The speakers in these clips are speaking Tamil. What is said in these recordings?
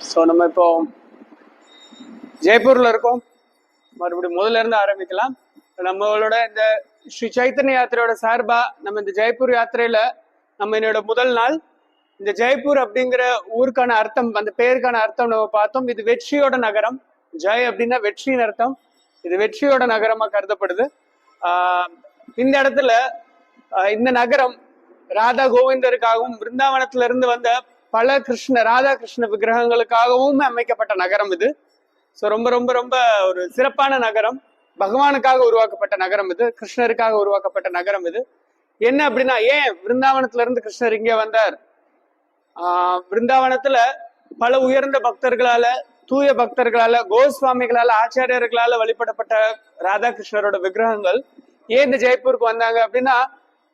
ஸோ நம்ம இப்போ ஜெய்ப்பூர்ல இருக்கோம். மறுபடியும் முதல்ல இருந்து ஆரம்பிக்கலாம். நம்மளோட இந்த ஸ்ரீ சைத்தன்ய யாத்திரையோட சார்பா நம்ம இந்த ஜெய்ப்பூர் யாத்திரையில நம்ம என்னோட முதல் நாள் இந்த ஜெய்ப்பூர் அப்படிங்கிற ஊருக்கான அர்த்தம், அந்த பேருக்கான அர்த்தம் நம்ம பார்த்தோம். இது வெற்றியோட நகரம். ஜெய் அப்படின்னா வெற்றியின் அர்த்தம். இது வெற்றியோட நகரமா கருதப்படுது. இந்த இடத்துல இந்த நகரம் ராதா கோவிந்தருக்காகவும் பிருந்தாவனத்துல இருந்து வந்த பல ராதா கிருஷ்ண விக்கிரகங்களுக்காகவும் அமைக்கப்பட்ட நகரம் இது. ஸோ ரொம்ப ரொம்ப ரொம்ப ஒரு சிறப்பான நகரம். பகவானுக்காக உருவாக்கப்பட்ட நகரம் இது. கிருஷ்ணருக்காக உருவாக்கப்பட்ட நகரம் இது. என்ன அப்படின்னா, ஏன் பிருந்தாவனத்துல இருந்து கிருஷ்ணர் இங்கே வந்தார்? பிருந்தாவனத்துல பல உயர்ந்த பக்தர்களால, தூய பக்தர்களால, கோஸ்வாமிகளால, ஆச்சாரியர்களால வழிபடப்பட்ட ராதாகிருஷ்ணரோட விக்கிரகங்கள் ஏன் இந்த ஜெய்ப்பூருக்கு வந்தாங்க அப்படின்னா,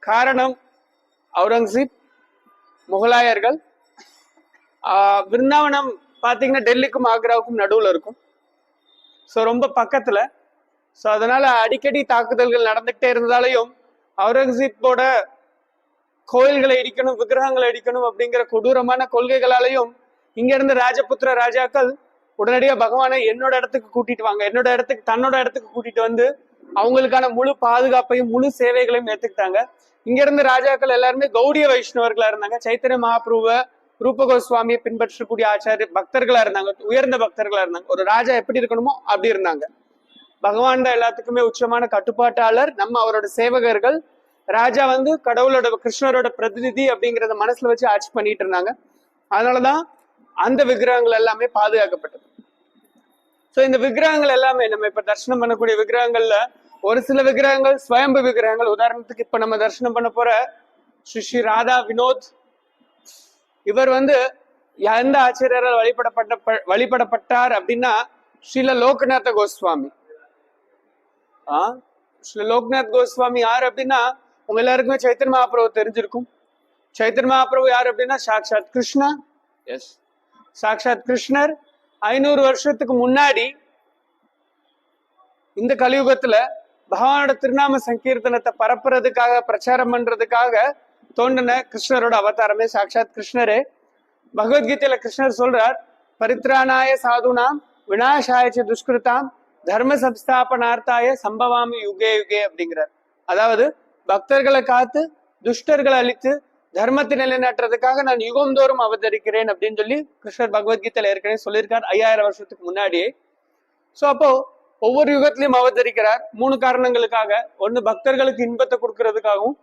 காரணம் அவுரங்கசீப், முகலாயர்கள். பிருந்தாவனம் பாத்தீங்கன்னா டெல்லிக்கும் ஆக்ராவுக்கும் நடுவுல இருக்கும். ஸோ ரொம்ப பக்கத்துல. ஸோ அதனால அடிக்கடி தாக்குதல்கள் நடந்துகிட்டே இருந்தாலையும் அவுரங்கசீப்போட கோயில்களை இடிக்கணும், விக்கிரகங்களை இடிக்கணும் அப்படிங்கிற கொடூரமான கொள்கைகளாலையும் இங்க இருந்து ராஜபுத்திர ராஜாக்கள் உடனடியா பகவானை என்னோட இடத்துக்கு கூட்டிட்டு வாங்க, என்னோட இடத்துக்கு, தன்னோட இடத்துக்கு கூட்டிட்டு வந்து அவங்களுக்கான முழு பாதுகாப்பையும் முழு சேவைகளையும் ஏத்துக்கிட்டாங்க. இங்க இருந்து ராஜாக்கள் எல்லாருமே கௌடிய வைஷ்ணவர்களா இருந்தாங்க. சைத்தன்ய மகாபிரபுவ, ரூப கோஸ்வாமியை பின்பற்றக்கூடிய ஆச்சாரிய பக்தர்களா இருந்தாங்க, உயர்ந்த பக்தர்களா இருந்தாங்க. ஒரு ராஜா எப்படி இருக்கணுமோ அப்படி இருந்தாங்க. பகவான் தான் எல்லாத்துக்குமே உச்சமான கட்டுப்பாட்டாளர், நம்ம அவரோட சேவகர்கள். ராஜா வந்து கடவுளோட, கிருஷ்ணரோட பிரதிநிதி அப்படிங்கிறத மனசுல வச்சு ஆட்சி பண்ணிட்டு இருந்தாங்க. அதனாலதான் அந்த விக்கிரகங்கள் எல்லாமே பாதுகாக்கப்பட்டது. ஸோ இந்த விக்கிரகங்கள் எல்லாமே நம்ம இப்ப தரிசனம் பண்ணக்கூடிய விக்கிரகங்கள்ல ஒரு சில விக்கிரகங்கள் ஸ்வயம்பு விக்கிரகங்கள். உதாரணத்துக்கு இப்ப நம்ம தரிசனம் பண்ண போற ஸ்ரீ ஸ்ரீ ராதா வினோத், இவர் வந்து எந்த ஆச்சரியரால் வழிபடப்பட்டார் அப்படின்னா ஸ்ரீல லோக்நாத கோஸ்வாமி. ஸ்ரீ லோக்நாத் கோஸ்வாமி யார் அப்படின்னா, உங்க எல்லாருக்குமே சைத்தன்ய மகாபிரபு தெரிஞ்சிருக்கும். சைத்தன்ய மகாபிரபு யார் அப்படின்னா சாக்ஷாத் கிருஷ்ணா. எஸ், சாக்ஷாத் கிருஷ்ணர் 500 வருஷத்துக்கு முன்னாடி இந்த கலியுகத்துல பகவானோட திருநாம சங்கீர்த்தனத்தை பரப்புறதுக்காக, பிரச்சாரம் பண்றதுக்காக தோன்றின கிருஷ்ணரோட அவதாரமே சாக்ஷாத் கிருஷ்ணரே. பகவத்கீதையில கிருஷ்ணர் சொல்றார், பரித்ராணாய சாதுனாம் விநாசாய துஷ்கிருதாம் தர்ம சம்ஸ்தாபனார்த்தாய சம்பவாமி யுகே யுகே அப்படிங்கிறார். அதாவது பக்தர்களை காத்து துஷ்டர்களை அழித்து தர்மத்தை நிலைநாட்டுறதுக்காக நான் யுகந்தோறும் அவதரிக்கிறேன் அப்படின்னு சொல்லி கிருஷ்ணர் பகவத்கீதையில ஏற்கனவே சொல்லியிருக்கார் 5000 வருஷத்துக்கு முன்னாடியே. ஸோ அப்போ ஒவ்வொரு யுகத்திலையும் அவதரிக்கிறார் 3 காரணங்களுக்காக. ஒண்ணு பக்தர்களுக்கு இன்பத்தை கொடுக்கறதுக்காகவும்,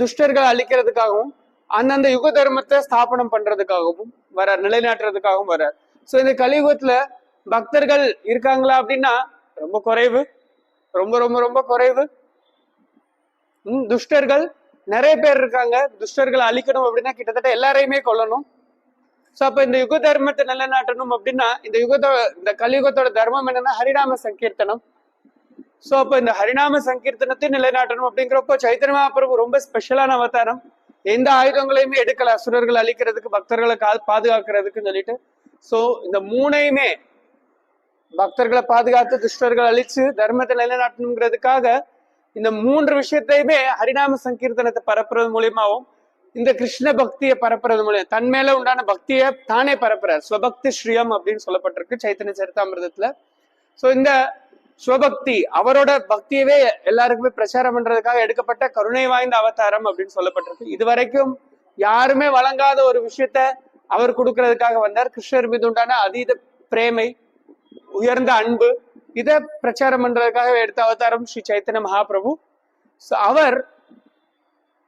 துஷ்டர்களை அழிக்கிறதுக்காகவும், அந்தந்த யுக தர்மத்தை ஸ்தாபனம் பண்றதுக்காகவும் வரார், நிலைநாட்டுறதுக்காகவும் வரார். ஸோ இந்த கலியுகத்துல பக்தர்கள் இருக்காங்களா அப்படின்னா ரொம்ப குறைவு, ரொம்ப ரொம்ப ரொம்ப குறைவு. துஷ்டர்கள் நிறைய பேர் இருக்காங்க. துஷ்டர்களை அழிக்கணும் அப்படின்னா கிட்டத்தட்ட எல்லாரையுமே கொல்லணும். ஸோ அப்ப இந்த யுக தர்மத்தை நிலைநாட்டணும் அப்படின்னா இந்த கலியுகத்தோட தர்மம் என்னன்னா ஹரிநாம சங்கீர்த்தனம். ஸோ அப்ப இந்த ஹரிநாம சங்கீர்த்தனத்தை நிலைநாட்டணும் அப்படிங்கிறப்போ சைத்தன்ய மகாபிரபு ரொம்ப ஸ்பெஷலான அவதாரம். எந்த ஆயுதங்களையுமே எடுக்கல அசுரர்கள் அழிக்கிறதுக்கு, பக்தர்களை பாதுகாக்கிறதுக்குன்னு சொல்லிட்டு. ஸோ இந்த 3ஐயுமே, பக்தர்களை பாதுகாத்து துஷ்டர்களை அழிச்சு தர்மத்தை நிலைநாட்டணுங்கிறதுக்காக இந்த 3 விஷயத்தையுமே ஹரிநாம சங்கீர்த்தனத்தை பரப்புறது மூலியமாவும், இந்த கிருஷ்ண பக்தியை பரப்புறது மூலியம் தன் மேல உண்டான பக்தியை தானே பரப்புறார். ஸ்வபக்தி ஸ்ரீயம் அப்படின்னு சொல்லப்பட்டிருக்கு சைத்தன்ய சரிதாமிர்தத்துல. ஸோ இந்த ஸ்வபக்தி, அவரோட பக்தியவே எல்லாருக்குமே பிரச்சாரம் பண்றதுக்காக எடுக்கப்பட்ட கருணை வாய்ந்த அவதாரம் அப்படின்னு சொல்லப்பட்டிருக்கு. இதுவரைக்கும் யாருமே வழங்காத ஒரு விஷயத்த அவர் கொடுக்கறதுக்காக வந்தார். கிருஷ்ணர் மீது உண்டான அதீத பிரேமை, உயர்ந்த அன்பு, இதை பிரச்சாரம் பண்றதுக்காக எடுத்த அவதாரம் ஸ்ரீ சைத்தன்ய மகாபிரபு. அவர்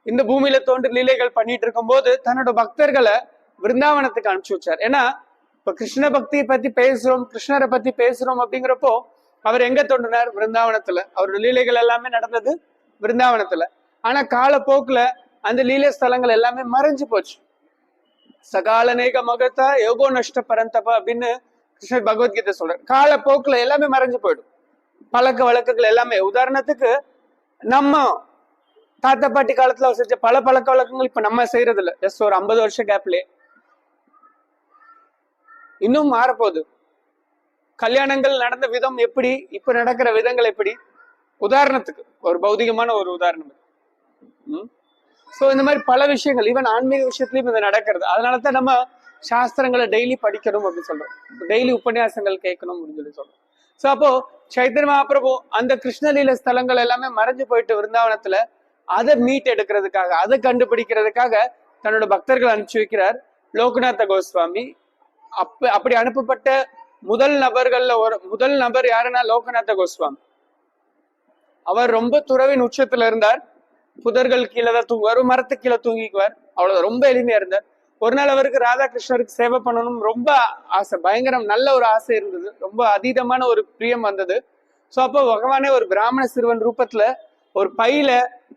இந்த பூமியில தோன்றி லீலைகள் பண்ணிட்டு இருக்கும் போது தன்னோட பக்தர்களை விருந்தாவனத்துக்கு அனுப்பிச்சு வச்சார். ஏன்னா இப்ப கிருஷ்ண பக்தியை பத்தி பேசுறோம், கிருஷ்ணரை பத்தி பேசுறோம் அப்படிங்கிறப்போ அவர் எங்க தோன்றினார்? விருந்தாவனத்துல. அவரோட லீலைகள் எல்லாமே நடந்தது விருந்தாவனத்துல. ஆனா காலப்போக்குல அந்த லீலை ஸ்தலங்கள் எல்லாமே மறைஞ்சு போச்சு. சகாலநேக மகத்த யோகோ நஷ்ட பரந்தப அப்படின்னு கிருஷ்ணர் பகவத்கீதை சொல்றார். காலப்போக்குல எல்லாமே மறைஞ்சு போயிடும். பழக்க வழக்கங்கள் எல்லாமே, உதாரணத்துக்கு நம்ம தாத்தா பாட்டி காலத்துல செஞ்ச பல பழக்க வழக்கங்கள் இப்ப நம்ம செய்யறது இல்லை. ஜஸ்ட் ஒரு 50 வருஷம் கேப்லயே இன்னும் மாறப்போகுது. கல்யாணங்கள் நடந்த விதம் எப்படி, இப்ப நடக்கிற விதங்கள் எப்படி? உதாரணத்துக்கு ஒரு பௌதிகமான ஒரு உதாரணம். சோ இந்த மாதிரி பல விஷயங்கள், ஈவன் ஆன்மீக விஷயத்துலயும் இது நடக்கிறது. அதனாலதான் நம்ம சாஸ்திரங்களை டெய்லி படிக்கணும் அப்படின்னு சொல்றோம், டெய்லி உபன்யாசங்கள் கேட்கணும் அப்படின்னு சொல்லி சொல்றோம். ஸோ அப்போ சைத்தன்ய மகாபிரபு அந்த கிருஷ்ணலீல ஸ்தலங்கள் எல்லாமே மறைஞ்சு போயிட்டு விருந்தாவனத்துல அதை மீட் எடுக்கிறதுக்காக, அதை கண்டுபிடிக்கிறதுக்காக தன்னோட பக்தர்கள் அனுப்பிச்சு வைக்கிறார் லோகநாத கோஸ்வாமி. அப்படி அனுப்பப்பட்ட முதல் நபர் யாருன்னா லோகநாத கோஸ்வாமி. அவர் ரொம்ப துறவின் உச்சத்துல இருந்தார். புதர்கள் கீழே தான் தூங்குவார், மரத்துக்கு கீழே தூங்கிக்குவார், அவ்வளவு ரொம்ப எளிமையா இருந்தார். ஒரு நாள் அவருக்கு ராதாகிருஷ்ணருக்கு சேவை பண்ணணும் ரொம்ப ஆசை, பயங்கரம் நல்ல ஒரு ஆசை இருந்தது, ரொம்ப அதீதமான ஒரு பிரியம் வந்தது. ஸோ அப்போ பகவானே ஒரு பிராமண சிறுவன் ரூபத்துல ஒரு பையில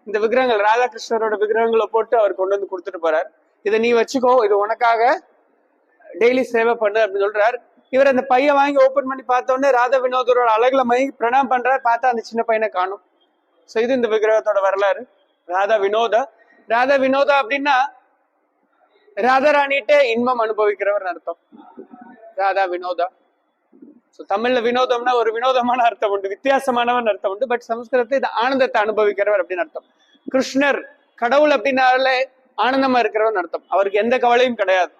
இந்த விக்கிரகங்கள், ராதாகிருஷ்ணரோட விக்கிரகங்களை போட்டு அவர் கொண்டு வந்து கொடுத்துட்டு போறார். இதை நீ வச்சுக்கோ, இது உனக்காக டெய்லி சேவை பண்ணு அப்படின்னு சொல்றாரு. இவர் அந்த பையன் வாங்கி ஓபன் பண்ணி பார்த்தோன்னே ராதா வினோதரோட அழகுல மயங்கி பிரணாம் பண்றாரு. பார்த்தா அந்த சின்ன பையனை காணும். ஸோ இது இந்த விக்கிரகத்தோட வரலாறு. ராதா வினோதா அப்படின்னா ராதாராணிட்ட இன்பம் அனுபவிக்கிறவர் அர்த்தம், ராதா வினோதா. ஸோ தமிழ்ல வினோதம்னா ஒரு வினோதமான அர்த்தம் உண்டு, வித்தியாசமானவன் அர்த்தம் உண்டு. பட் சமஸ்கிருதத்தை இது ஆனந்தத்தை அனுபவிக்கிறவர் அப்படின்னு அர்த்தம். கிருஷ்ணர் கடவுள் அப்படின்னாலே ஆனந்தமா இருக்கிறவன் அர்த்தம், அவருக்கு எந்த கவலையும் கிடையாது.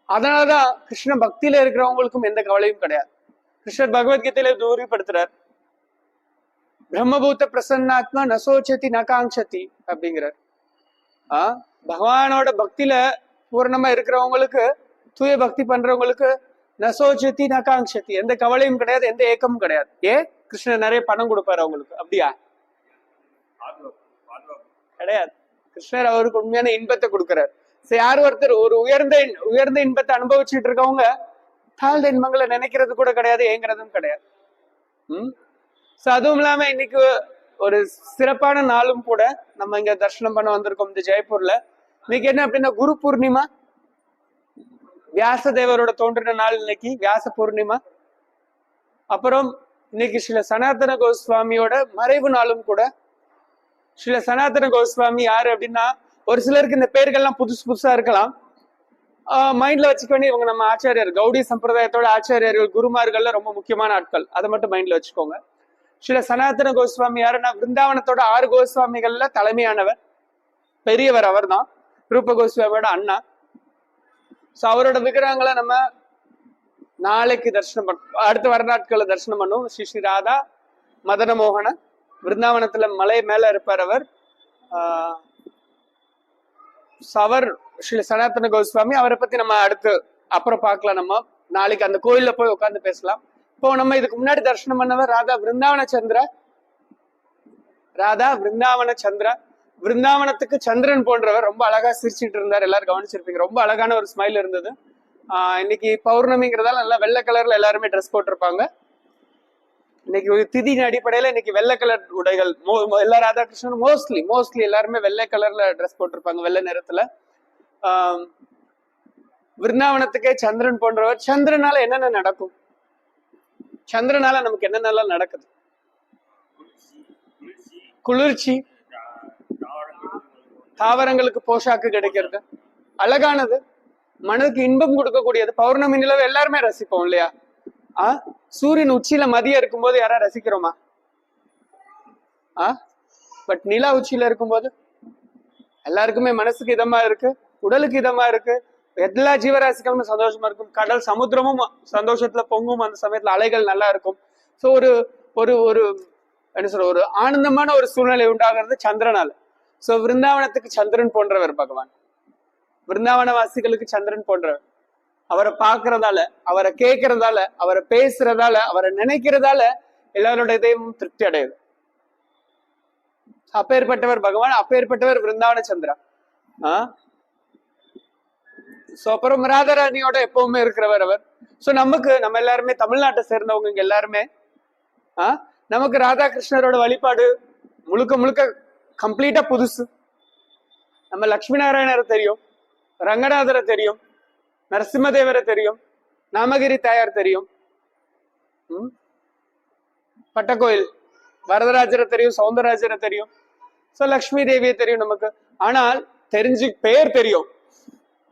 அதனாலதான் கிருஷ்ண பக்தியில இருக்கிறவங்களுக்கும் எந்த கவலையும் கிடையாது. கிருஷ்ணர் பகவத்கீதையில உறுதிப்படுத்துறார், பிரம்மபூத்த பிரசன்னாத்மா நசோச்சதி நகாங்சதி அப்படிங்கிறார். பகவானோட பக்தியில பூர்ணமா இருக்கிறவங்களுக்கு, தூய பக்தி பண்றவங்களுக்கு நசோச்சதி நகாங்சதி, எந்த கவலையும் கிடையாது, எந்த ஏக்கமும் கிடையாது. ஏன்? கிருஷ்ணர் நிறைய பணம் கொடுப்பாரு அவங்களுக்கு, அப்படியா? கிடையாது. கிருஷ்ணர் அவருக்கு உண்மையான இன்பத்தை கொடுக்கிறார். யார் ஒருத்தர் ஒரு உயர்ந்த இன்பத்தை அனுபவிச்சுட்டு இருக்கவங்க தாழ்ந்த இன்பங்களை நினைக்கிறது கூட கிடையாது, ஏங்கிறதும் கிடையாது. அதுவும் இல்லாம இன்னைக்கு ஒரு சிறப்பான நாளும் கூட. நம்ம இங்க தரிசனம் பண்ண வந்திருக்கோம் இந்த ஜெய்ப்பூர்ல. இன்னைக்கு என்ன அப்படின்னா குரு பூர்ணிமா, வியாசதேவரோட தோன்றின நாள் இன்னைக்கு, வியாச பூர்ணிமா. அப்புறம் இன்னைக்கு ஸ்ரீல சனாதன கோஸ்வாமியோட மறைவு நாளும் கூட. ஸ்ரீல சனாதன கோஸ்வாமி யாரு அப்படின்னா, ஒரு சிலருக்கு இந்த பேர்கள்லாம் புதுசா இருக்கலாம், மைண்ட்ல வச்சுக்க வேண்டிய இவங்க நம்ம ஆச்சாரியர், கௌடி சம்பிரதாயத்தோட ஆச்சாரியர்கள், குருமார்கள்ல ரொம்ப முக்கியமான ஆட்கள், அதை மட்டும் மைண்ட்ல வச்சுக்கோங்க. ஸ்ரீல சனாதன கோஸ்வாமி யாருன்னா விருந்தாவனத்தோட 6 கோஸ்வாமிகள்ல தலைமையானவர், பெரியவர் அவர் தான், ரூப கோஸ்வாமியோட அண்ணா. ஸோ அவரோட விக்கிரகங்களை நம்ம நாளைக்கு தரிசனம் அடுத்த வர நாட்களை தரிசனம் பண்ணுவோம். ஸ்ரீ ராதா மதன மோகன விருந்தாவனத்துல மலை மேல இருப்பார் அவர். அவர் ஸ்ரீ சனாதன கோஸ்வாமி. அவரை பத்தி நம்ம அப்புறம் பார்க்கலாம். நம்ம நாளைக்கு அந்த கோயில்ல போய் உட்காந்து பேசலாம். இப்போ நம்ம இதுக்கு முன்னாடி தரிசனம் பண்ணவர் ராதா விருந்தாவன சந்திரா. விருந்தாவனத்துக்கு சந்திரன் போன்றவர், ரொம்ப அழகா சிரிச்சுட்டு இருந்தார், எல்லாரும் கவனிச்சிருப்பீங்க. ரொம்ப அழகான ஒரு ஸ்மைல் இருந்தது. இன்னைக்கு பௌர்ணமிங்கிறதால நல்லா வெள்ளை கலர்ல எல்லாருமே ட்ரெஸ் போட்டிருப்பாங்க. இன்னைக்கு ஒரு திதியின் அடிப்படையில இன்னைக்கு வெள்ளை கலர் உடைகள் எல்லா ராதாகிருஷ்ணன் மோஸ்ட்லி எல்லாருமே வெள்ளை கலர்ல ட்ரெஸ் போட்டிருப்பாங்க, வெள்ளை நிறத்துல. விருந்தாவனத்துக்கே சந்திரன் போன்றவர். சந்திரனால என்னென்ன நடக்கும்? சந்திரனால நமக்கு என்னென்னலாம் நடக்குது? குளிர்ச்சி, தாவரங்களுக்கு போஷாக்கு கிடைக்கிறது, அழகானது, மனதுக்கு இன்பம் கொடுக்கக்கூடியது. பௌர்ணமி நிலவு எல்லாருமே ரசிப்போம் இல்லையா? சூரியன் உச்சியில மதியம் இருக்கும்போது யாரா ரசிக்கிறோமா? பட் நிலா உச்சியில இருக்கும்போது எல்லாருக்குமே மனசுக்கு இதமா இருக்கு, உடலுக்கு இதமா இருக்கு, எல்லா ஜீவராசிகளுமே சந்தோஷமா இருக்கும். கடல் சமுத்திரமும் சந்தோஷத்துல பொங்கும். அந்த சமயத்துல அலைகள் நல்லா இருக்கும். ஸோ ஒரு ஒரு ஒரு என்ன சொல்ற, ஒரு ஆனந்தமான ஒரு சூழ்நிலை உண்டாகிறது சந்திரனால. ஸோ விருந்தாவனத்துக்கு சந்திரன் போன்றவர் பகவான், விருந்தாவன வாசிகளுக்கு சந்திரன் போன்றவர். அவரை பார்க்கறதால, அவரை கேட்கறதால, அவரை பேசுறதால, அவரை நினைக்கிறதால எல்லாரோட இதயமும் திருப்தி அடையுது. அப்பேற்பட்டவர் பகவான், அப்பேற்பட்டவர் விருந்தாவன சந்திரா. சோ அப்புறம் ராதாராணியோட எப்பவுமே இருக்கிறவர் அவர். சோ நம்ம எல்லாருமே தமிழ்நாட்டை சேர்ந்தவங்க இங்க எல்லாருமே நமக்கு ராதாகிருஷ்ணரோட வழிபாடு முழுக்க கம்ப்ளீட்டா புதுசு. நம்ம லட்சுமி நாராயணரை தெரியும், ரங்கநாதரை தெரியும், நரசிம்மதேவரை தெரியும், நாமகிரி தாயார் தெரியும், பட்டக்கோயில் வரதராஜரை தெரியும், சவுந்தரராஜரை தெரியும். சோ லக்ஷ்மி தேவியை தெரியும் நமக்கு. ஆனால் பேர் தெரியும்,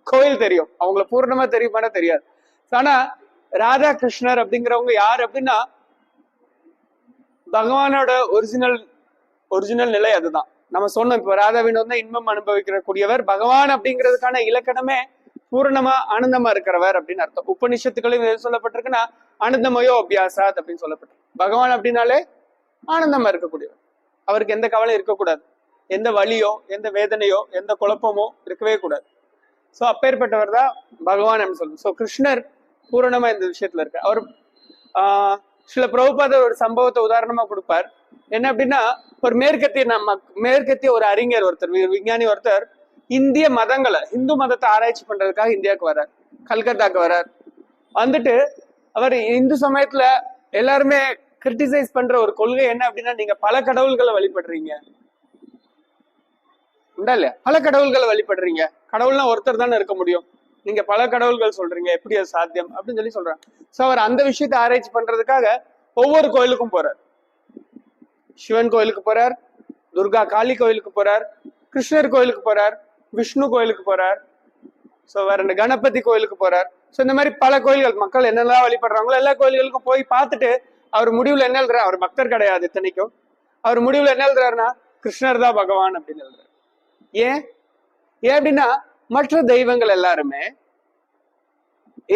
கோயில் தெரியும், அவங்கள பூர்ணமா தெரியுமானா தெரியாது. ஆனா ராதாகிருஷ்ணர் அப்படிங்கிறவங்க யார் அப்படின்னா பகவானோட ஒரிஜினல் நிலை அதுதான். நம்ம சொன்னோம், இப்ப ராதா வினோத் இன்பம் அனுபவிக்கிற கூடியவர். பகவான் அப்படிங்கிறதுக்கான இலக்கணமே பூரணமா ஆனந்தமா இருக்கிறவர் அப்படின்னு அர்த்தம். உபநிஷத்துக்களும் எது சொல்லப்பட்டிருக்குன்னா ஆனந்தமயோ அபியாசாத் அப்படின்னு சொல்லப்பட்டிருக்கு. பகவான் அப்படின்னாலே ஆனந்தமா இருக்கக்கூடியவர், அவருக்கு எந்த கவலையும் இருக்கக்கூடாது, எந்த வலியோ எந்த வேதனையோ எந்த குழப்பமோ இருக்கவே கூடாது. சோ அப்பேற்பட்டவர் தான் பகவான் அப்படின்னு சொல்லுவோம். ஸோ கிருஷ்ணர் பூரணமா இந்த விஷயத்துல இருக்கு. அவர் சில பிரபுபாதர் ஒரு சம்பவத்தை உதாரணமா கொடுப்பார். என்ன அப்படின்னா, ஒரு மேற்கத்திய ஒரு அறிஞர் ஒருத்தர், விஞ்ஞானி ஒருத்தர் இந்திய மதங்களை, இந்து மதத்தை ஆராய்ச்சி பண்றதுக்காக இந்தியாவுக்கு வர்றார், கல்கத்தாக்கு வர்றார். வந்துட்டு அவர் இந்து சமயத்துல எல்லாருமே கிரிட்டிசைஸ் பண்ற ஒரு கொள்கை என்ன அப்படின்னா, நீங்க பல கடவுள்களை வழிபடுறீங்க உண்டா இல்லையா? பல கடவுள்களை வழிபடுறீங்க, கடவுள்னா ஒருத்தர் தானே இருக்க முடியும், நீங்க பல கடவுள்கள் சொல்றீங்க, எப்படி அது சாத்தியம் அப்படின்னு சொல்லி சொல்றாங்க. சோ அவர் அந்த விஷயத்தை ஆராய்ச்சி பண்றதுக்காக ஒவ்வொரு கோயிலுக்கும் போறார். சிவன் கோயிலுக்கு போறார், துர்கா காளி கோயிலுக்கு போறார், கிருஷ்ணர் கோயிலுக்கு போறார், விஷ்ணு கோயிலுக்கு போறார், சோ வேற கணபதி கோயிலுக்கு போறார். சோ இந்த மாதிரி பல கோயில்கள் மக்கள் என்னெல்லாம் வழிபடுறாங்களோ எல்லா கோயில்களுக்கும் போய் பார்த்துட்டு அவர் முடிவுல என்ன எழுதுறாரு, அவர் பக்தர் கிடையாது இத்தனைக்கும், அவர் முடிவுல என்ன எழுதுறாருன்னா கிருஷ்ணர் தான் பகவான் அப்படின்னு எழுதுறாரு. ஏன் அப்படின்னா மற்ற தெய்வங்கள் எல்லாருமே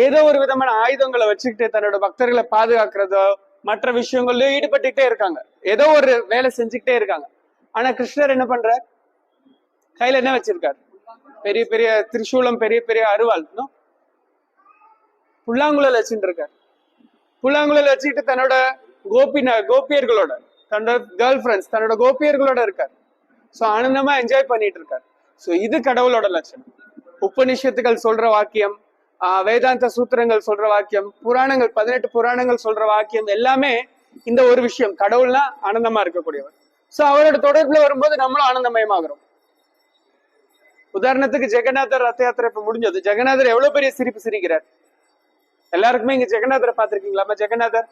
ஏதோ ஒரு விதமான ஆயுதங்களை வச்சுக்கிட்டு தன்னோட பக்தர்களை பாதுகாக்கிறதோ மற்ற விஷயங்கள்லயும் ஈடுபட்டுக்கிட்டே இருக்காங்க, ஏதோ ஒரு வேலை செஞ்சுக்கிட்டே இருக்காங்க. ஆனா கிருஷ்ணர் என்ன பண்றார், கையில என்ன வச்சிருக்காரு, பெரிய பெரிய திரிசூலம், பெரிய பெரிய அருவாள், புல்லாங்குழல் வச்சுட்டு இருக்காரு. புல்லாங்குழல் வச்சுக்கிட்டு தன்னோட கோபியர்களோட, தன்னோட கேர்ள் ஃப்ரெண்ட்ஸ், தன்னோட கோபியர்களோட இருக்காரு. சோ ஆனந்தமா என்ஜாய் பண்ணிட்டு இருக்காரு. சோ இது கடவுளோட லட்சணம். உபநிஷத்துக்கள் சொல்ற வாக்கியம், வேதாந்த சூத்திரங்கள் சொல்ற வாக்கியம், புராணங்கள் 18 புராணங்கள் சொல்ற வாக்கியம் எல்லாமே இந்த ஒரு விஷயம், கடவுள்னா ஆனந்தமா இருக்கக்கூடியவர். சோ அவரோட தொடர்புல வரும்போது நம்மளும் ஆனந்தமயமாகிறோம். உதாரணத்துக்கு ஜெகநாதர் ரத்த யாத்திரை இப்ப முடிஞ்சது, ஜெகநாதர் எவ்வளவு பெரிய சிரிப்பு சிரிக்கிறார். எல்லாருக்குமே இங்க ஜெகநாதரை பார்த்திருக்கீங்களா? ஜெகநாதர்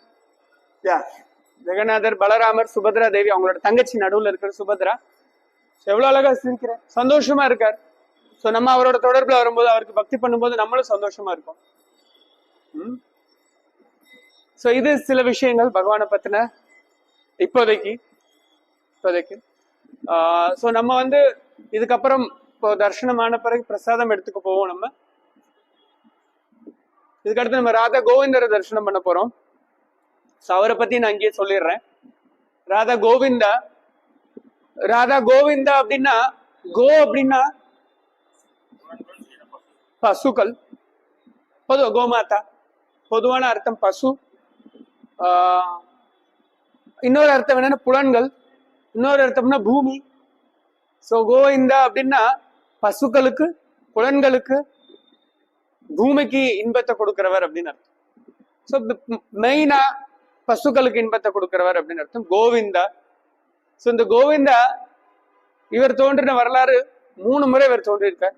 ஜெகநாதர், பலராமர், சுபத்ரா தேவி, அவங்களோட தங்கச்சி நடுவுல இருக்கிற சுபத்ரா, எவ்வளவு அழகா சிரிக்கிறார், சந்தோஷமா இருக்கார். சோ நம்ம அவரோட தொடர்புல வரும்போது, அவருக்கு பக்தி பண்ணும்போது நம்மளும் சந்தோஷமா இருக்கும். சோ இது சில விஷயங்கள் பகவானை பத்தின இப்போதைக்கு. சோ நம்ம இதுக்கப்புறம் இப்போ தர்ஷனமான பிறகு பிரசாதம் எடுத்துக்க போவோம். நம்ம இதுக்கடுத்து நம்ம ராதா கோவிந்தரை தரிசனம் பண்ண போறோம். அவரை பத்தி நான் அங்கேயே சொல்லிடுறேன். ராதா கோவிந்தா அப்படின்னா, கோ அப்படின்னா பசுக்கள், கோமாதா பொதுவான அர்த்தம் பசு. இன்னொரு அர்த்தம் என்னன்னா புலன்கள், இன்னொரு அர்த்தம்னா பூமி. சோ கோவிந்தா அப்படின்னா பசுக்களுக்கு, புலன்களுக்கு, பூமிக்கு இன்பத்தை கொடுக்கிறவர் அப்படின்னு அர்த்தம். சோ மெயினா பசுக்களுக்கு இன்பத்தை கொடுக்கிறவர் அப்படின்னு அர்த்தம் கோவிந்தா. சோ இந்த கோவிந்தா இவர் தோன்றின வரலாறு 3 முறை இவர் தோன்றியிருக்கார்.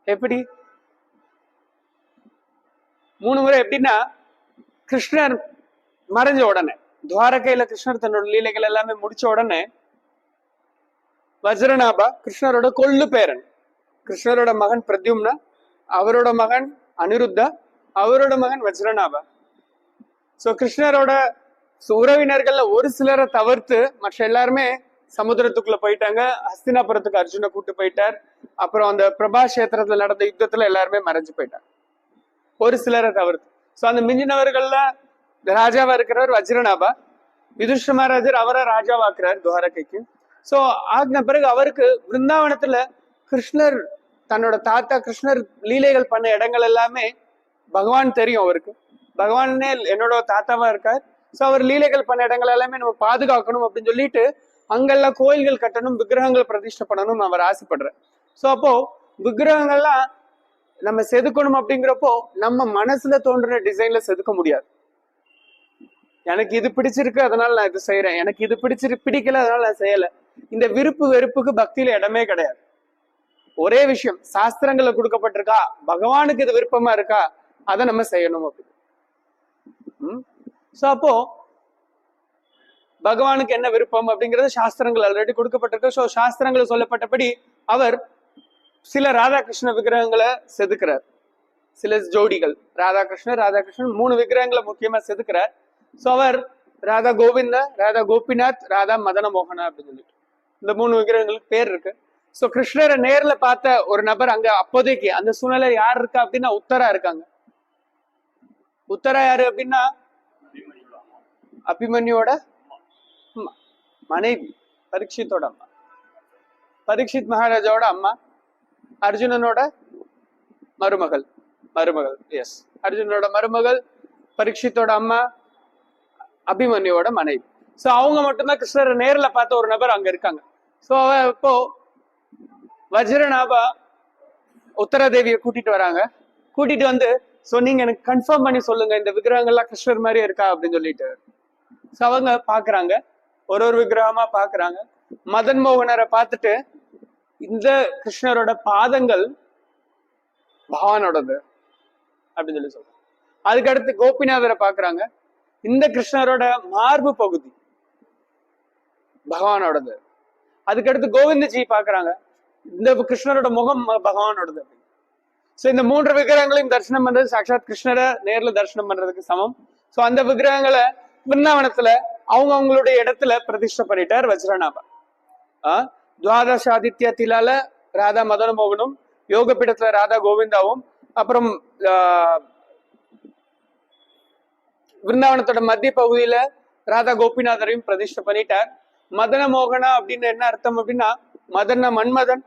எப்படி 3 முறை எப்படின்னா, கிருஷ்ணர் மறைஞ்ச உடனே, துவாரகையில கிருஷ்ணர் தன்னோட லீலைகள் எல்லாமே முடிச்ச உடனே வஜ்ரநாபா, கிருஷ்ணரோட கொள்ளு பேரன், கிருஷ்ணரோட மகன் பிரத்யும்னா, அவரோட மகன் அனிருத்தா, அவரோட மகன் வஜ்ரநாபா. சோ கிருஷ்ணரோட உறவினர்கள்ல ஒரு சிலரை தவிர்த்து மற்ற எல்லாருமே சமுத்திரத்துக்குள்ள போயிட்டாங்க. ஹஸ்தினாபுரத்துக்கு அர்ஜுன கூட்டு போயிட்டார். அப்புறம் அந்த பிரபா கஷேத்திரத்துல நடந்த யுத்தத்துல எல்லாருமே மறைஞ்சு போயிட்டாங்க, ஒரு சிலரை தவிர்த்து. சோ அந்த மிஞ்சினவர்கள்ல ராஜாவா இருக்கிறவர் வஜ்ரநாபா. யுதிஷ்டிர மகாராஜர் அவரை ராஜாவாக்குறாரு துவாரகைக்கு. சோ ஆகின பிறகு அவருக்கு விருந்தாவனத்துல கிருஷ்ணர், தன்னோட தாத்தா கிருஷ்ணர் லீலைகள் பண்ண இடங்கள் எல்லாமே பகவான் தெரியும் அவருக்கு. பகவானே என்னோட தாத்தாவா இருக்கார். சோ அவர் லீலைகள் பண்ண இடங்கள் எல்லாமே நம்ம பாதுகாக்கணும் அப்படின்னு சொல்லிட்டு அங்கெல்லாம் கோயில்கள் கட்டணும், விக்கிரகங்கள் பிரதிஷ்டை பண்ணணும்னு அவர் ஆசைப்படுறார். சோ அப்போ விக்கிரகங்கள்லாம் நம்ம செதுக்கணும் அப்படிங்கிறப்போ நம்ம மனசுல தோன்றுற டிசைன்ல செதுக்க முடியாது. எனக்கு இது பிடிச்சிருக்கு அதனால நான் இது செய்யறேன், எனக்கு இது பிடிக்கல அதனால நான் செய்யல. இந்த விருப்பு வெறுப்புக்கு பக்தியில இடமே கிடையாது. ஒரே விஷயம், சாஸ்திரங்கள்ல கொடுக்கப்பட்டிருக்கா, பகவானுக்கு இது விருப்பமா இருக்கா, அதை நம்ம செய்யணும் அப்படி. சோ அப்போ பகவானுக்கு என்ன விருப்பம் அப்படிங்கிறது சாஸ்திரங்கள் ஆல்ரெடி கொடுக்கப்பட்டிருக்கு. சோ சாஸ்திரங்கள் சொல்லப்பட்டபடி அவர் சில ராதாகிருஷ்ண விக்கிரகங்களை செதுக்கிறார், சில ஜோடிகள் ராதாகிருஷ்ணன் 3 விக்கிரகங்களை முக்கியமா செதுக்கிறார். சோ அவர் ராதா கோவிந்தா, ராதா கோபிநாத், ராதா மதன மோகனா அப்படின்னு சொல்லிட்டு இந்த 3 விக்கிரகங்களுக்கு பேர் இருக்கு. சோ கிருஷ்ணரை நேர்ல பார்த்த ஒரு நபர் அங்க அப்போதைக்கு அந்த சூழ்நிலை யார் இருக்கா அப்படின்னா உத்தரா இருக்காங்க. உத்தரா யாரு அப்படின்னா அபிமன்யோட மனைவி, பரீட்சித்தோட அம்மா, பரீட்சித் மகாராஜாவோட அம்மா, அர்ஜுனனோட மருமகள். எஸ், அர்ஜுனோட மருமகள், பரீட்சித்தோட அம்மா, அபிமன்யோட மனைவி. சோ அவங்க மட்டும்தான் கிருஷ்ணரை நேர்ல பார்த்த ஒரு நபர் அங்க இருக்காங்க. சோ இப்போ வஜ்ரநாபா உத்தரதேவியை கூட்டிட்டு வராங்க. கூட்டிட்டு வந்து சோ நீங்க எனக்கு கன்ஃபார்ம் பண்ணி சொல்லுங்க இந்த விக்கிரகங்கள்லாம் கிருஷ்ணர் மாதிரி இருக்கா அப்படின்னு சொல்லிட்டு. சோ அவங்க பாக்குறாங்க, ஒரு விக்கிரகமா பாக்குறாங்க. மதன் மோகனரை பார்த்துட்டு இந்த கிருஷ்ணரோட பாதங்கள் பகவானோடது அப்படின்னு சொல்லி சொல்றாங்க. அதுக்கடுத்து கோபிநாதரை பாக்குறாங்க, இந்த கிருஷ்ணரோட மார்பு பகுதி பகவானோடது. அதுக்கடுத்து கோவிந்தஜி பாக்குறாங்க, இந்த கிருஷ்ணரோட முகம் பகவானோடது. சோ இந்த 3 விக்கிரகங்களையும் தரிசனம் பண்றது சாட்சாத் கிருஷ்ணரை நேர்ல தரிசனம் பண்றதுக்கு சமம். சோ அந்த விக்கிரகங்களை பிருந்தாவனத்துல அவங்க அவங்களுடைய இடத்துல பிரதிஷ்டை பண்ணிட்டார் வஜ்ரநாபா. துவாதச ஆதித்ய திலால ராதா மதன மோகனும், யோக பீடத்துல ராதா கோவிந்தாவும், அப்புறம் பிருந்தாவனத்தோட மத்திய பகுதியில ராதா கோபிநாதரையும் பிரதிஷ்டை பண்ணிட்டார். மதன மோகனா அப்படின்னு என்ன அர்த்தம் அப்படின்னா, மதன மன்மதன்,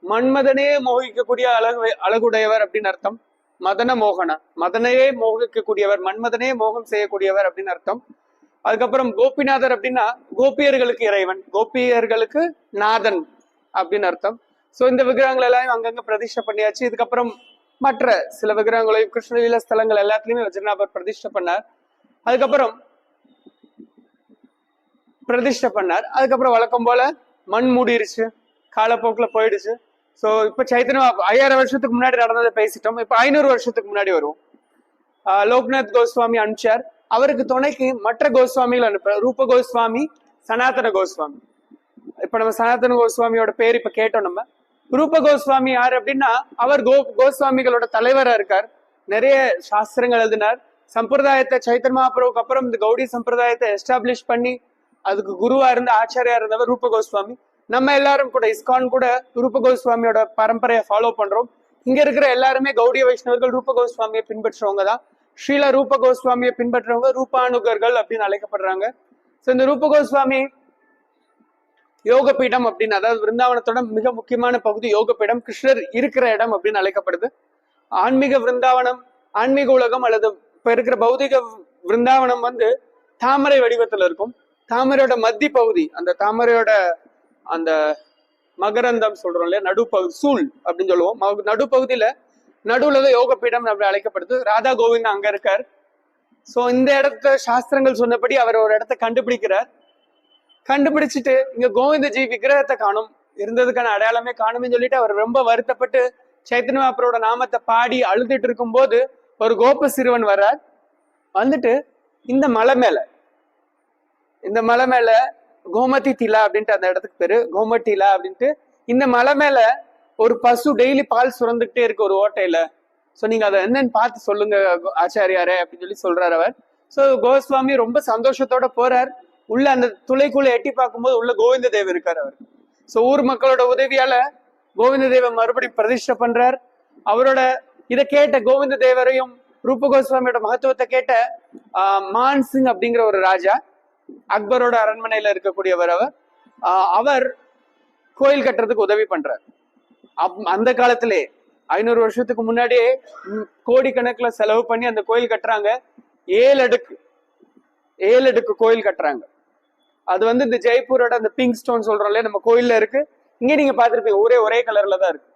மன்மதனே மோகிக்கக்கூடிய அழகுடையவர் அப்படின்னு அர்த்தம். மதன மோகனா, மதனையே மோகிக்கக்கூடியவர், மன்மதனே மோகம் செய்யக்கூடியவர் அப்படின்னு அர்த்தம். அதுக்கப்புறம் கோபிநாதர் அப்படின்னா கோபியர்களுக்கு இறைவன், கோபியர்களுக்கு நாதன் அப்படின்னு அர்த்தம். சோ இந்த விக்கிரகங்கள் எல்லாம் அங்கங்க பிரதிஷ்டை பண்ணியாச்சு. இதுக்கப்புறம் மற்ற சில விக்கிரகங்களையும் கிருஷ்ணலீல ஸ்தலங்கள் எல்லாத்துலயுமே வஜ்ரநாபர் பிரதிஷ்டை பண்ணார். அதுக்கப்புறம் அதுக்கப்புறம் வழக்கம் போல மண் மூடிருச்சு, காலப்போக்குல போயிடுச்சு. சோ இப்ப சைத்தன்யா 5000 வருஷத்துக்கு முன்னாடி நடந்ததை பேசிட்டோம். இப்ப 500 வருஷத்துக்கு முன்னாடி வருவோம். லோக்நாத் கோஸ்வாமி அனுப்பிச்சார். அவருக்கு துணைக்கு மற்ற கோஸ்வாமிகள் அனுப்புற, ரூப கோஸ்வாமி, சனாதன கோஸ்வாமி. இப்ப நம்ம சனாதன கோஸ்வாமியோட பேர் இப்ப கேட்டோம். நம்ம ரூப கோஸ்வாமி யாரு அப்படின்னா அவர் கோஸ்வாமிகளோட தலைவரா இருக்கார். நிறைய சாஸ்திரங்கள் எழுதினார். சம்பிரதாயத்தை சைத்தன்ய மகாபிரபுக்கு அப்புறம் இந்த கௌடி சம்பிரதாயத்தை எஸ்டாப்ளிஷ் பண்ணி அதுக்கு குருவா இருந்த ஆச்சாரியா இருந்தவர் ரூப கோஸ்வாமி. நம்ம எல்லாரும் கூட இஸ்கான் கூட ரூப கோஸ்வாமியோட பரம்பரையை ஃபாலோ பண்றோம். இங்க இருக்கிற எல்லாருமே கௌடிய வைஷ்ணவர்கள் ரூப கோஸ்வாமியை பின்பற்றுறவங்க தான். ஸ்ரீல ரூப கோஸ்வாமியை பின்பற்றுறவங்க ரூபானுகர்கள் அப்படின்னு அழைக்கப்படுறாங்க. சோ இந்த ரூப கோஸ்வாமி யோக பீடம் அப்படின்னு, அதாவது விருந்தாவனத்தோட மிக முக்கியமான பகுதி யோக பீடம், கிருஷ்ணர் இருக்கிற இடம் அப்படின்னு அழைக்கப்படுது. ஆன்மீக விருந்தாவனம், ஆன்மீக உலகம் அல்லது இப்ப இருக்கிற பௌதிக விருந்தாவனம் வந்து தாமரை வடிவத்துல இருக்கும். தாமரையோட மத்திய பகுதி, அந்த தாமரையோட அந்த மகரந்தம் சொல்றோம் இல்லையா, நடுப்பகுதி, சூழ் அப்படின்னு சொல்லுவோம். நடுப்பகுதியில நடுவுல யோக பீடம் அப்படி அழைக்கப்படுது. ராதா கோவிந்த் அங்க இருக்கார். சோ இந்த இடத்த சாஸ்திரங்கள் சொன்னபடி அவர் ஒரு இடத்த கண்டுபிடிக்கிறார். கண்டுபிடிச்சிட்டு இங்க கோவிந்தஜி விக்கிரகத்தை காணும், இருந்ததுக்கான அடையாளமே காணும்னு சொல்லிட்டு அவர் ரொம்ப வருத்தப்பட்டு சைத்தன்ய மகாபிரபுவோட நாமத்தை பாடி அழுதுட்டு இருக்கும் போது ஒரு கோப சிறுவன் வர்றார். வந்துட்டு இந்த மலை மேல கோமதி திலா அப்படின்ட்டு அந்த இடத்துக்கு பேரு கோமட்டிலா அப்படின்ட்டு, இந்த மலை மேல ஒரு பசு டெய்லி பால் சுரந்துகிட்டே இருக்கு ஒரு ஓட்டையில. சோ நீங்க அதை என்னன்னு பார்த்து சொல்லுங்க ஆச்சாரியாரே அப்படின்னு சொல்லி சொல்றாரு அவர். சோ கோஸ்வாமி ரொம்ப சந்தோஷத்தோட போறார். உள்ள அந்த துளைக்குள்ள எட்டி பார்க்கும்போது உள்ள கோவிந்த தேவ் இருக்காரு அவர். சோ ஊர் மக்களோட உதவியால கோவிந்த தேவ மறுபடியும் பிரதிஷ்டை பண்றார். அவரோட இதை கேட்ட கோவிந்த தேவரையும் ரூப கோஸ்வாமியோட மகத்துவத்தை கேட்ட மான் சிங் அப்படிங்கிற ஒரு ராஜா, அக்பரோட அரண்மனையில இருக்கக்கூடியவர், அவர் கோயில் கட்டுறதுக்கு உதவி பண்றார். அந்த காலத்திலே 500 வருஷத்துக்கு முன்னாடியே கோடிக்கணக்குல செலவு பண்ணி அந்த கோயில் கட்டுறாங்க. 7 அடுக்கு கோயில் கட்டுறாங்க. அது வந்து இந்த ஜெய்ப்பூரோட அந்த பிங்க் ஸ்டோன் சொல்றோம் இல்லையா, நம்ம கோயில்ல இருக்கு. இங்க நீங்க பாத்துருப்பீங்க, ஒரே கலர்ல தான் இருக்கு.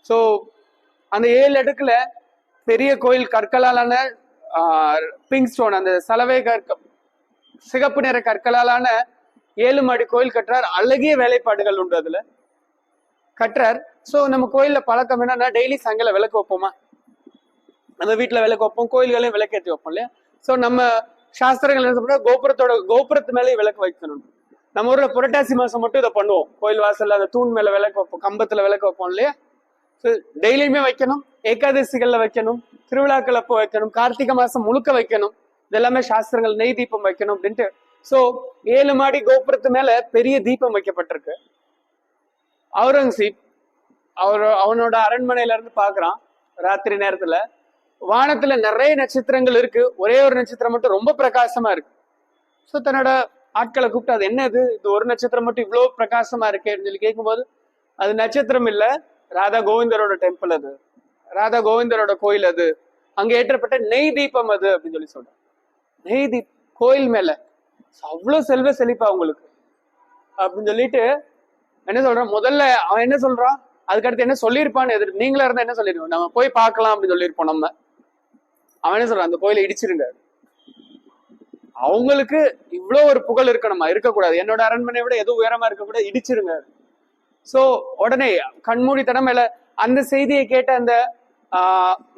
சோ அந்த 7 அடுக்குல பெரிய கோயில் கற்களாலான பிங்க் ஸ்டோன், அந்த சலவை சிகப்பு நிற கற்களாலான 7 மாடி கோயில் கட்டுறார். அழகிய வேலைப்பாடுகள் உண்டு அதுல கட்டுறார். சோ நம்ம கோயில்ல பழக்கம் என்னன்னா, டெய்லி சாயங்காலம் விளக்கு வைப்போமா, நம்ம வீட்டுல விளக்கு வைப்போம், கோயில்களையும் விளக்கேற்றி வைப்போம் இல்லையா. சோ நம்ம சாஸ்திரங்கள் என்ன சொல்றோம், கோபுரத்து மேலே விளக்கு வைக்கணும். நம்ம ஊர்ல புரட்டாசி மாசம் மட்டும் இதை பண்ணுவோம். கோயில் வாசல்ல அந்த தூண் மேல விளக்கு வைப்போம், கம்பத்துல விளக்கு வைப்போம் இல்லையா. டெய்லியுமே வைக்கணும், ஏகாதசிகள்ல வைக்கணும், திருவிழாக்கள் அப்போ வைக்கணும், கார்த்திகை மாசம் முழுக்க வைக்கணும். இதெல்லாமே சாஸ்திரங்கள். நெய் தீபம் வைக்கணும் அப்படின்ட்டு. சோ 7 மாடி கோபுரத்து மேல பெரிய தீபம் வைக்கப்பட்டிருக்கு. அவுரங்கசீப் அவனோட அரண்மனையில இருந்து பாக்குறான் ராத்திரி நேரத்துல. வானத்துல நிறைய நட்சத்திரங்கள் இருக்கு, ஒரே ஒரு நட்சத்திரம் மட்டும் ரொம்ப பிரகாசமா இருக்கு. ஸோ தன்னோட ஆட்களை கூப்பிட்டு, அது என்னது, இது ஒரு நட்சத்திரம் மட்டும் இவ்வளவு பிரகாசமா இருக்கேன்னு சொல்லி கேட்கும்போது, அது நட்சத்திரம் இல்ல, ராதா கோவிந்தரோட டெம்பிள் அது, ராதா கோவிந்தரோட கோயில் அது, அங்க ஏற்றப்பட்ட நெய் தீபம் அது அப்படின்னு சொல்லி சொல்றான். நெய் தீப் கோயில் மேல அவ்வளவு செல்வ செழிப்பா அவங்களுக்கு அப்படின்னு சொல்லிட்டு என்ன சொல்றான். முதல்ல அவன் என்ன சொல்றான், அதுக்கடுத்து என்ன சொல்லியிருப்பான்னு எதிர்ப்பு, நீங்களா இருந்தா என்ன சொல்லிருவோம், நம்ம போய் பார்க்கலாம் அப்படின்னு சொல்லியிருப்போம் நம்ம. அவன் என்ன சொல்றான், அந்த கோயிலை இடிச்சிருங்க. அவங்களுக்கு இவ்வளவு ஒரு புகழ் இருக்கணுமா, இருக்கக்கூடாது, என்னோட அரண்மனை விட எதுவும் உயரமா இருக்கக்கூடாது, இடிச்சிருங்க. சோ உடனே கண்மூடித்தனம் மேல அந்த செய்தியை கேட்ட அந்த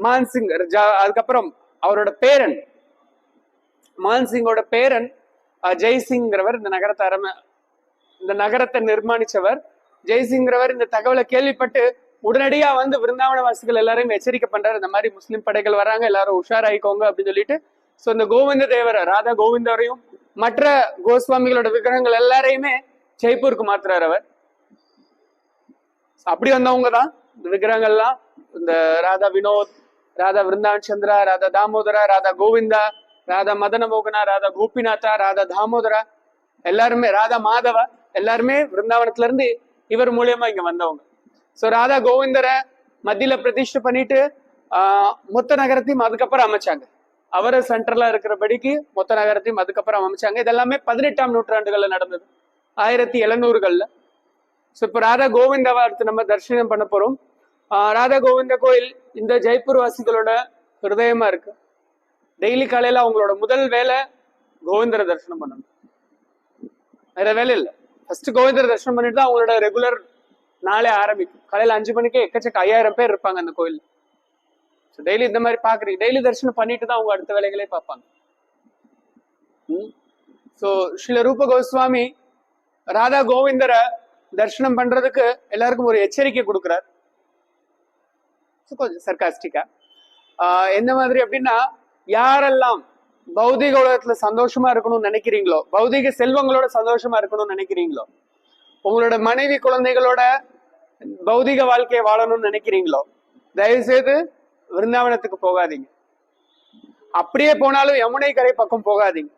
மான்சிங், அதுக்கப்புறம் அவரோட பேரன் மான்சிங்கோட பேரன் ஜெய்சிங்கிறவர் இந்த நகரத்தை நிர்மாணிச்சவர். ஜெய்சிங்கிறவர் இந்த தகவலை கேள்விப்பட்டு உடனடியா வந்து விருந்தாவன வாசிகள் எல்லாரையும் எச்சரிக்கை பண்றாரு, இந்த மாதிரி முஸ்லிம் படைகள் வராங்க, எல்லாரும் உஷாராயிக்கோங்க அப்படின்னு சொல்லிட்டு. சோ இந்த கோவிந்த தேவரை, ராதா கோவிந்தரையும் மற்ற கோஸ்வாமிகளோட விக்கிரகங்கள் எல்லாரையுமே ஜெய்ப்பூருக்கு மாத்துறாரு அவர். அப்படி வந்தவங்க தான் இந்த விக்கிரகங்கள்லாம், இந்த ராதா வினோத், ராதா விருந்தாவன் சந்திரா, ராதா தாமோதரா, ராதா கோவிந்தா, ராதா மதன மோகனா, ராதா கோபிநாத்தா, ராதா தாமோதரா, எல்லாருமே ராதா மாதவா, எல்லாருமே விருந்தாவனத்துல இருந்து இவர் மூலியமா இங்க வந்தவங்க. சோ ராதா கோவிந்தரை மத்தியில பிரதிஷ்டை பண்ணிட்டு மொத்த நகரத்தையும் அதுக்கப்புறம் அமைச்சாங்க. அவரை சென்டர்ல இருக்கிறபடிக்கு மொத்த நகரத்தையும் அதுக்கப்புறம் அமைச்சாங்க. இதெல்லாமே 18ஆம் நூற்றாண்டுகள்ல நடந்தது, 1700கள்ல. ஸோ இப்போ ராதா கோவிந்தாவை அடுத்து நம்ம தரிசனம் பண்ண போறோம். ராதா கோவிந்த கோயில் இந்த ஜெய்ப்பூர் வாசிகளோட ஹிருதயமா இருக்கு. டெய்லி காலையில அவங்களோட முதல் வேலை கோவிந்தரை தரிசனம் பண்ணணும், வேற வேலை இல்லை. ஃபர்ஸ்ட் கோவிந்தரை தரிசனம் பண்ணிட்டு தான் அவங்களோட ரெகுலர் நாளே ஆரம்பிக்கும். காலையில 5 மணிக்கே எக்கச்சக்க 5000 பேர் இருப்பாங்க அந்த கோயில். ஸோ டெய்லி இந்த மாதிரி பாக்குறீங்க, டெய்லி தரிசனம் பண்ணிட்டு தான் அவங்க அடுத்த வேலைகளே பார்ப்பாங்க. ஸோ ஸ்ரீல ரூப கோஸ்வாமி ராதா கோவிந்தரை தரிசனம் பண்றதுக்கு எல்லாருக்கும் ஒரு எச்சரிக்கை கொடுக்கிறார், கொஞ்சம் சர்காஸ்டிக்கா. எந்த மாதிரி அப்படின்னா, யாரெல்லாம் பௌதிக உலகத்துல சந்தோஷமா இருக்கணும்னு நினைக்கிறீங்களோ, பௌதிக செல்வங்களோட சந்தோஷமா இருக்கணும்னு நினைக்கிறீங்களோ, உங்களோட மனைவி குழந்தைகளோட பௌதிக வாழ்க்கையை வாழணும்னு நினைக்கிறீங்களோ, தயவு செய்து விருந்தாவனத்துக்கு போகாதீங்க. அப்படியே போனாலும் யமுனை கரை பக்கம் போகாதீங்க.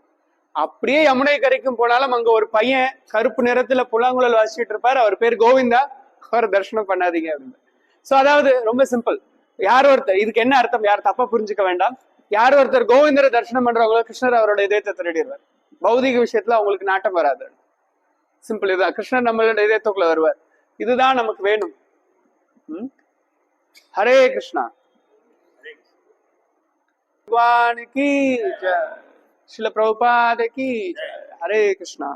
அப்படியே யமுனை கரைக்கும் போனாலும் அங்க ஒரு பையன் கருப்பு நிறத்துல புல்லாங்குழல் வாசிச்சுட்டு இருப்பாரு, அவர் பேர் கோவிந்தா, அவரை தரிசனம் பண்ணாதீங்க அப்படின்னு. சோ அதாவது ரொம்ப சிம்பிள். யார் ஒருத்தர், இதுக்கு என்ன அர்த்தம், யார் தப்பா புரிஞ்சுக்க வேண்டாம். யார் ஒருத்தர் கோவிந்தரை தரிசனம் பண்றவங்களோ கிருஷ்ணர் அவரோட இதயத்தை திருடிடுவார். பௌதிக விஷயத்துல அவங்களுக்கு நாட்டம் வராது. சிம்பிள் இதுதான். கிருஷ்ணர் நம்மளோட இதயத்துக்குள்ள வருவார். இதுதான் நமக்கு வேணும். ஹரே கிருஷ்ணா. भगवान की जय, श्रील प्रभुपाद की जय. हरे कृष्णा.